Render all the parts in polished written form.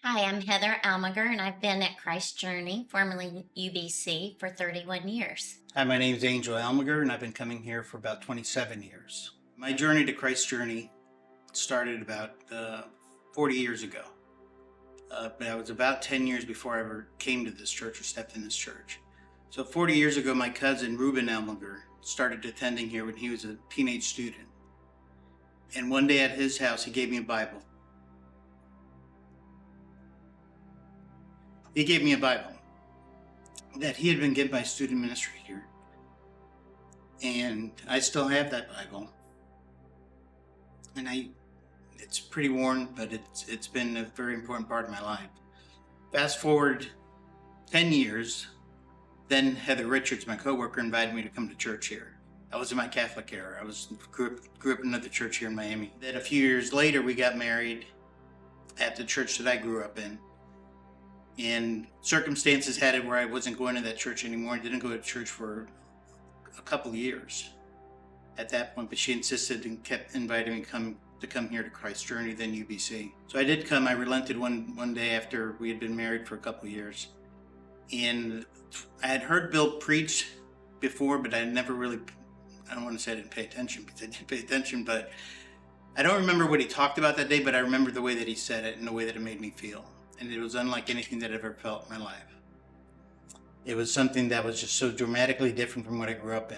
Hi, I'm Heather Almaguer, and I've been at Christ Journey, formerly UBC, for 31 years. Hi, my name is Angel Almaguer, and I've been coming here for about 27 years. My journey to Christ Journey started about 40 years ago. But I was about 10 years before I ever came to this church or stepped in this church. So 40 years ago, my cousin Reuben Almaguer started attending here when he was a teenage student. And one day at his house, he gave me a Bible. He gave me a Bible that he had been given by student ministry here. And I still have that Bible. And it's pretty worn, but it's been a very important part of my life. Fast forward 10 years, then Heather Richards, my coworker, invited me to come to church here. I was in my Catholic era. Grew up in another church here in Miami. Then a few years later, we got married at the church that I grew up in. And circumstances had it where I wasn't going to that church anymore. I didn't go to church for a couple of years at that point, but she insisted and kept inviting me to come here to Christ Journey, then UBC. So I did come. I relented one day after we had been married for a couple of years. And I had heard Bill preach before, but I never really, I don't want to say I didn't pay attention, because I didn't pay attention, but I don't remember what he talked about that day, but I remember the way that he said it and the way that it made me feel. And it was unlike anything that I've ever felt in my life. It was something that was just so dramatically different from what I grew up in.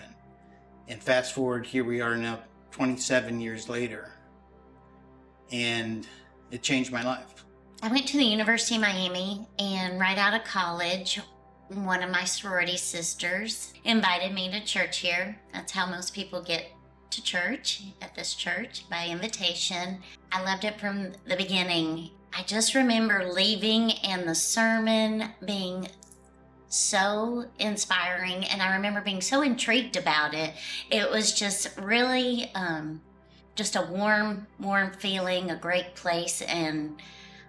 And fast forward, here we are now 27 years later, and it changed my life. I went to the University of Miami, and right out of college, one of my sorority sisters invited me to church here. That's how most people get to church, at this church, by invitation. I loved it from the beginning. I just remember leaving and the sermon being so inspiring, and I remember being so intrigued about it. It was just really just a warm feeling, a great place, and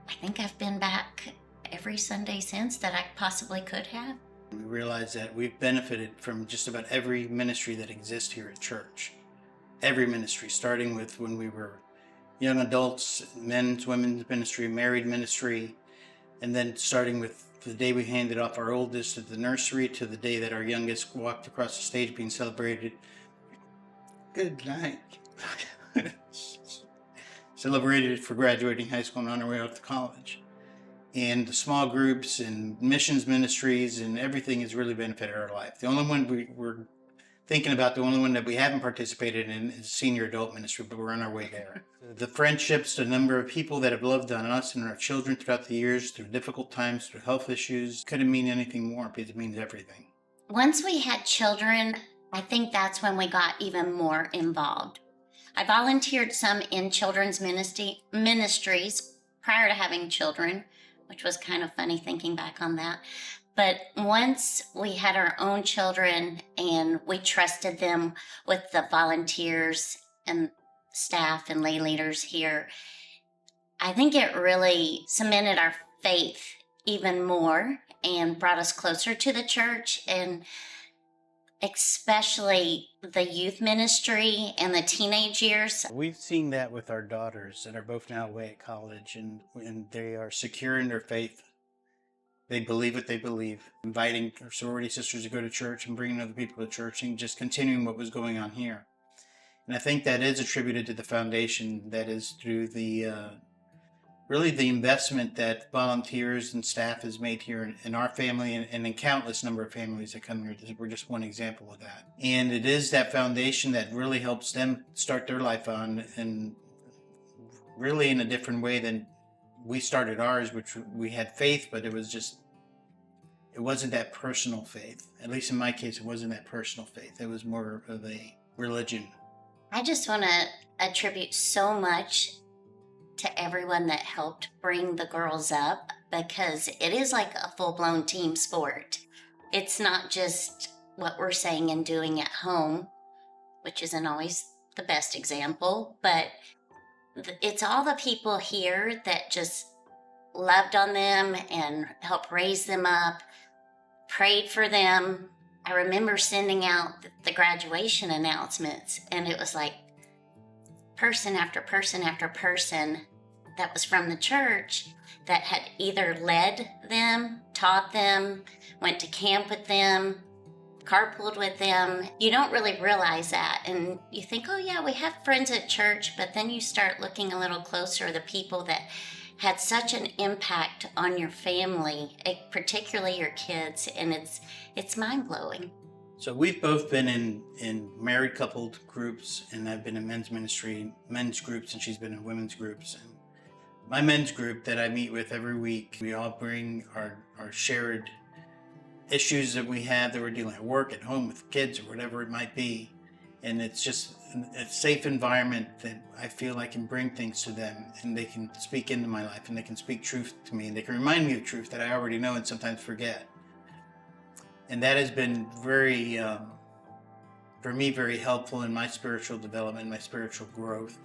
I think I've been back every Sunday since that I possibly could have. We realized that we've benefited from just about every ministry that exists here at church. Every ministry, starting with when we were young adults, men's, women's ministry, married ministry, and then starting with the day we handed off our oldest at the nursery to the day that our youngest walked across the stage being celebrated. Good night. Celebrated for graduating high school and on our way off to college. And the small groups and missions ministries and everything has really benefited our life. The only one we're thinking about, the only one that we haven't participated in, is senior adult ministry, but we're on our way there. The friendships, the number of people that have loved on us and our children throughout the years, through difficult times, through health issues, couldn't mean anything more, because it means everything. Once we had children, I think that's when we got even more involved. I volunteered some in children's ministries prior to having children, which was kind of funny thinking back on that. But once we had our own children and we trusted them with the volunteers and staff and lay leaders here, I think it really cemented our faith even more and brought us closer to the church, and especially the youth ministry and the teenage years. We've seen that with our daughters that are both now away at college, and they are secure in their faith. They believe what they believe. Inviting our sorority sisters to go to church and bringing other people to church and just continuing what was going on here. And I think that is attributed to the foundation that is through the really the investment that volunteers and staff has made here in our family and in countless number of families that come here. We're just one example of that. And it is that foundation that really helps them start their life on, and really in a different way than we started ours, which we had faith, but it wasn't that personal faith. At least in my case, it wasn't that personal faith. It was more of a religion. I just want to attribute so much to everyone that helped bring the girls up, because it is like a full-blown team sport. It's not just what we're saying and doing at home, which isn't always the best example, but it's all the people here that just loved on them and helped raise them up, prayed for them. I remember sending out the graduation announcements, and it was like person after person after person that was from the church that had either led them, taught them, went to camp with them, carpooled with them. You don't really realize that. And you think, oh, yeah, we have friends at church. But then you start looking a little closer at the people that had such an impact on your family, particularly your kids. And it's mind blowing. So we've both been in married coupled groups, and I've been in men's groups, and she's been in women's groups. And my men's group that I meet with every week, we all bring our shared issues that we have that we're dealing at work, at home, with kids, or whatever it might be. And it's just a safe environment that I feel I can bring things to them, and they can speak into my life, and they can speak truth to me, and they can remind me of truth that I already know and sometimes forget. And that has been very, for me, very helpful in my spiritual development, my spiritual growth,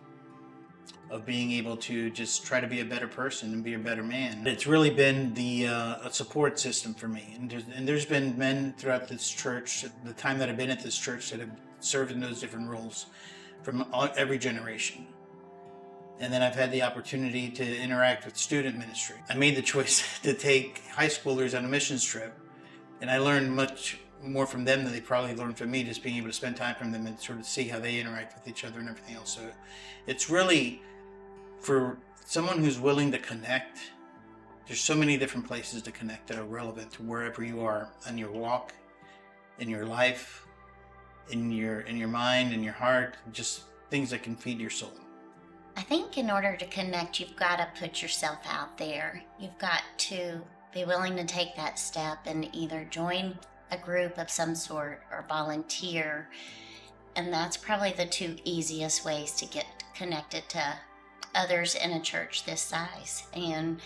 of being able to just try to be a better person and be a better man. It's really been a support system for me. And there's been men throughout this church, the time that I've been at this church, that have served in those different roles from every generation. And then I've had the opportunity to interact with student ministry. I made the choice to take high schoolers on a missions trip. And I learned much more from them than they probably learned from me, just being able to spend time from them and sort of see how they interact with each other and everything else. So it's really, for someone who's willing to connect, there's so many different places to connect that are relevant to wherever you are on your walk, in your life, in your mind, in your heart, just things that can feed your soul. I think in order to connect, you've got to put yourself out there. You've got to be willing to take that step and either join a group of some sort or volunteer. And that's probably the two easiest ways to get connected to others in a church this size. And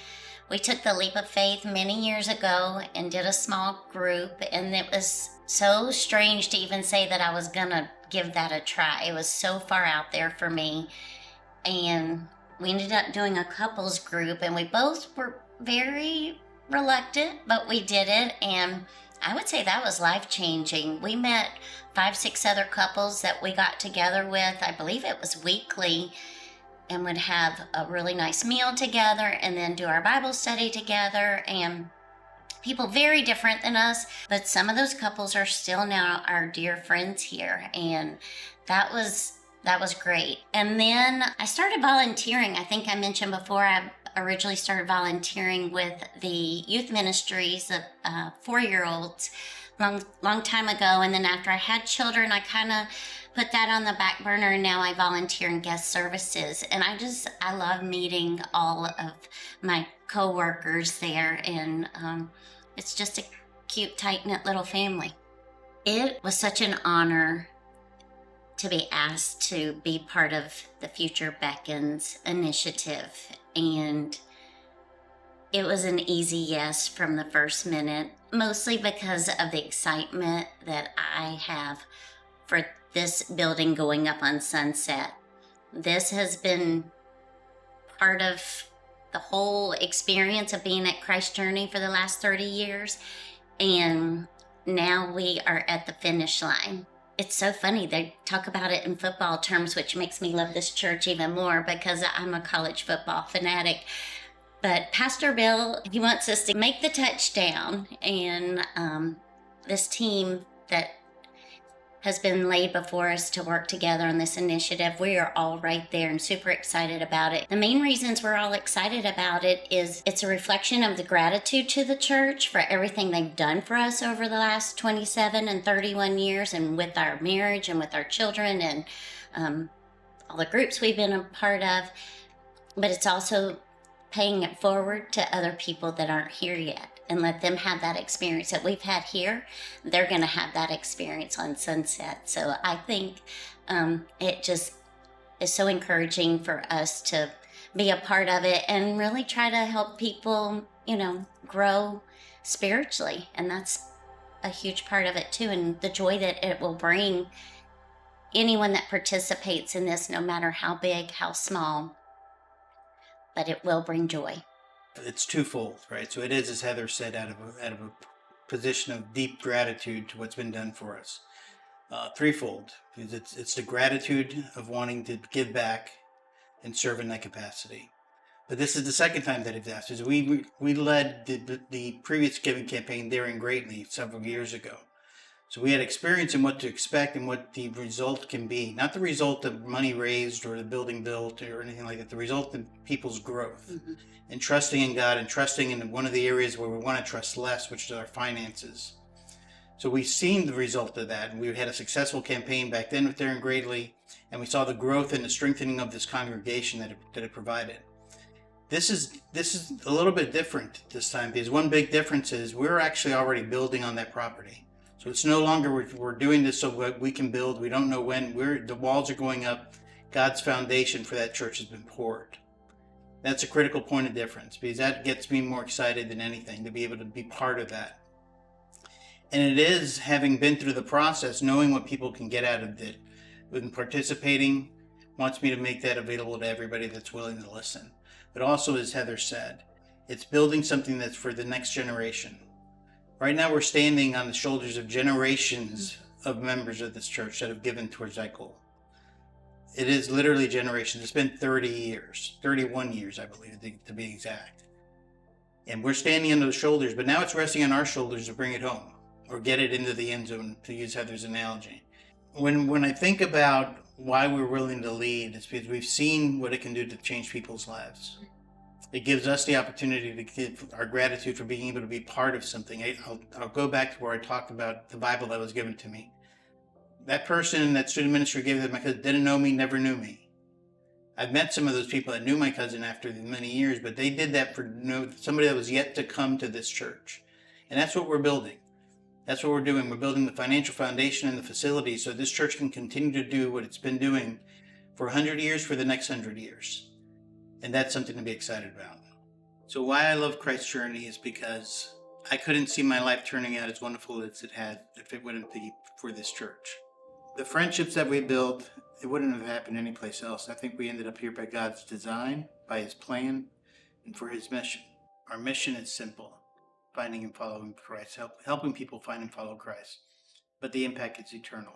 we took the leap of faith many years ago and did a small group. And it was so strange to even say that I was going to give that a try. It was so far out there for me. And we ended up doing a couples group, and we both were very reluctant, but we did it, and I would say that was life-changing. We met 5-6 other couples that we got together with. I believe it was weekly, and would have a really nice meal together and then do our Bible study together. And people very different than us, but some of those couples are still now our dear friends here, and that was great. And then I started volunteering. I think I mentioned before, I originally started volunteering with the youth ministries of 4-year-olds long time ago. And then after I had children, I kind of put that on the back burner, and now I volunteer in guest services. And I love meeting all of my co-workers there. And it's just a cute, tight-knit little family. It was such an honor to be asked to be part of the Future Beckons initiative. And it was an easy yes from the first minute, mostly because of the excitement that I have for this building going up on Sunset. This has been part of the whole experience of being at Christ Journey for the last 30 years. And now we are at the finish line. It's so funny. They talk about it in football terms, which makes me love this church even more because I'm a college football fanatic. But Pastor Bill, he wants us to make the touchdown. And this team that has been laid before us to work together on this initiative, we are all right there and super excited about it. The main reasons we're all excited about it is it's a reflection of the gratitude to the church for everything they've done for us over the last 27 and 31 years, and with our marriage and with our children and all the groups we've been a part of. But it's also paying it forward to other people that aren't here yet, and let them have that experience that we've had here. They're going to have that experience on Sunset. So I think it just is so encouraging for us to be a part of it and really try to help people, grow spiritually. And that's a huge part of it too. And the joy that it will bring anyone that participates in this, no matter how big, how small, but it will bring joy. It's twofold, right? So it is, as Heather said, out of a position of deep gratitude to what's been done for us. Threefold, because it's the gratitude of wanting to give back and serve in that capacity. But this is the second time that it's asked. So we led the previous giving campaign there in Greatly several years ago. So we had experience in what to expect and what the result can be. Not the result of money raised or the building built or anything like that. The result of people's growth and trusting in God and trusting in one of the areas where we want to trust less, which is our finances. So we've seen the result of that. And we had a successful campaign back then with there in Greatly, and we saw the growth and the strengthening of this congregation that it provided. This is a little bit different this time because one big difference is we're actually already building on that property. So it's no longer we're doing this so we can build. We don't know when. The walls are going up. God's foundation for that church has been poured. That's a critical point of difference because that gets me more excited than anything to be able to be part of that. And it is, having been through the process, knowing what people can get out of it, and participating, wants me to make that available to everybody that's willing to listen. But also, as Heather said, it's building something that's for the next generation. Right now, we're standing on the shoulders of generations of members of this church that have given towards that goal. It is literally generations. It's been 30 years, 31 years, I believe, to be exact. And we're standing on those shoulders, but now it's resting on our shoulders to bring it home or get it into the end zone, to use Heather's analogy. When I think about why we're willing to lead, it's because we've seen what it can do to change people's lives. It gives us the opportunity to give our gratitude for being able to be part of something. I'll go back to where I talked about the Bible that was given to me. That person that student ministry gave that my cousin didn't know me, never knew me. I've met some of those people that knew my cousin after many years, but they did that for somebody that was yet to come to this church. And that's what we're building. That's what we're doing. We're building the financial foundation and the facilities so this church can continue to do what it's been doing for 100 years for the next 100 years. And that's something to be excited about. So why I love Christ's Journey is because I couldn't see my life turning out as wonderful as it had if it wouldn't be for this church. The friendships that we built, it wouldn't have happened anyplace else. I think we ended up here by God's design, by his plan, and for his mission. Our mission is simple: finding and following Christ, helping people find and follow Christ. But the impact is eternal.